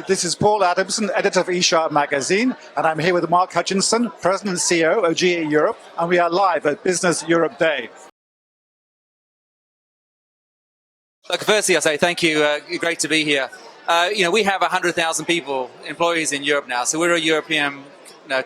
This is Paul Adamson, editor of eSharp magazine, and I'm here with Mark Hutchinson, President and CEO of GE Europe, and we are live at Business Europe Day. Look, firstly, I say thank you. Great to be here. We have 100,000 people, employees in Europe now, so we're a European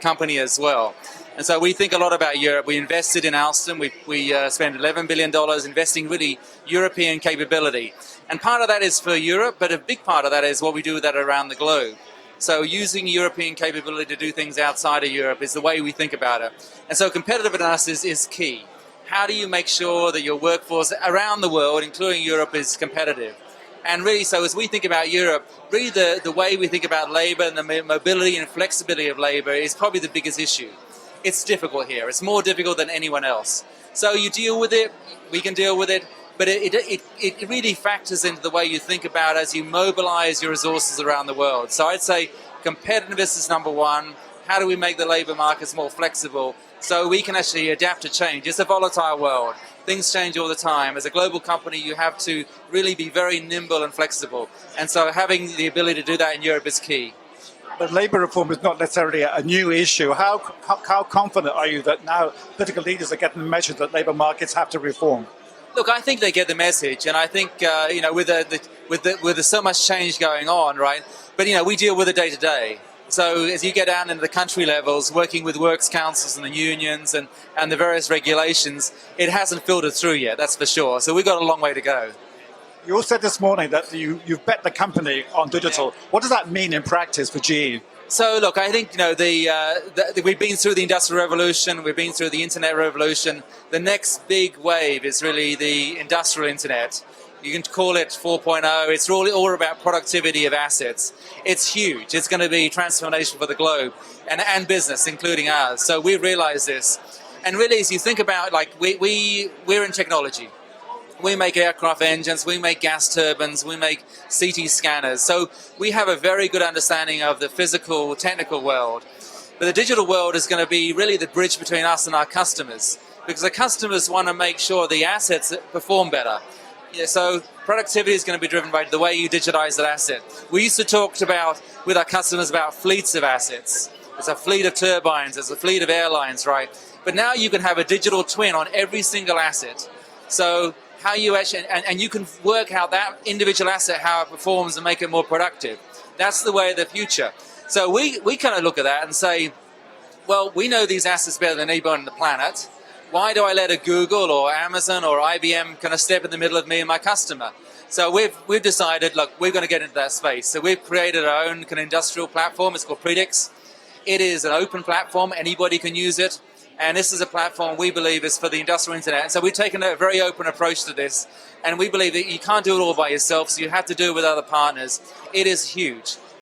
company as well. And so we think a lot about Europe. We invested in Alstom. We spent $11 billion investing really European capability. And part of that is for Europe, but a big part of that is what we do with that around the globe. So using European capability to do things outside of Europe is the way we think about it. And so competitiveness is key. How do you make sure that your workforce around the world, including Europe, is competitive? And really, so as we think about Europe, really the way we think about labor and the mobility and flexibility of labor is probably the biggest issue. It's difficult here. It's more difficult than anyone else. So you deal with it, we can deal with it, but it really factors into the way you think about as you mobilize your resources around the world. So I'd say competitiveness is number one. How do we make the labor markets more flexible so we can actually adapt to change? It's a volatile world. Things change all the time. As a global company, you have to really be very nimble and flexible. And so having the ability to do that in Europe is key. But labour reform is not necessarily a new issue. How confident are you that now political leaders are getting the message that labour markets have to reform? Look, I think they get the message, and I think with so much change going on, right? But we deal with it day to day. So as you get down into the country levels, working with works councils and the unions and the various regulations, it hasn't filtered through yet. That's for sure. So we've got a long way to go. You all said this morning that you've bet the company on digital. Yeah. What does that mean in practice for GE? So look, I think we've been through the Industrial Revolution, we've been through the Internet Revolution. The next big wave is really the Industrial Internet. You can call it 4.0. It's really all about productivity of assets. It's huge. It's going to be transformation for the globe and business, including ours. So we realize this. And really, as you think about, we're in technology. We make aircraft engines, we make gas turbines, we make CT scanners. So we have a very good understanding of the physical, technical world. But the digital world is going to be really the bridge between us and our customers, because the customers want to make sure the assets perform better. So productivity is going to be driven by the way you digitize that asset. We used to talk with our customers about fleets of assets. There's a fleet of turbines, there's a fleet of airlines, right? But now you can have a digital twin on every single asset. So how you actually, and you can work out that individual asset, how it performs and make it more productive. That's the way of the future. So we kind of look at that and say, well, we know these assets better than anybody on the planet. Why do I let a Google or Amazon or IBM kind of step in the middle of me and my customer? So we've decided, look, we're going to get into that space. So we've created our own kind of industrial platform. It's called Predix. It is an open platform. Anybody can use it. And this is a platform we believe is for the industrial internet. And so we've taken a very open approach to this. And we believe that you can't do it all by yourself, so you have to do it with other partners. It is huge.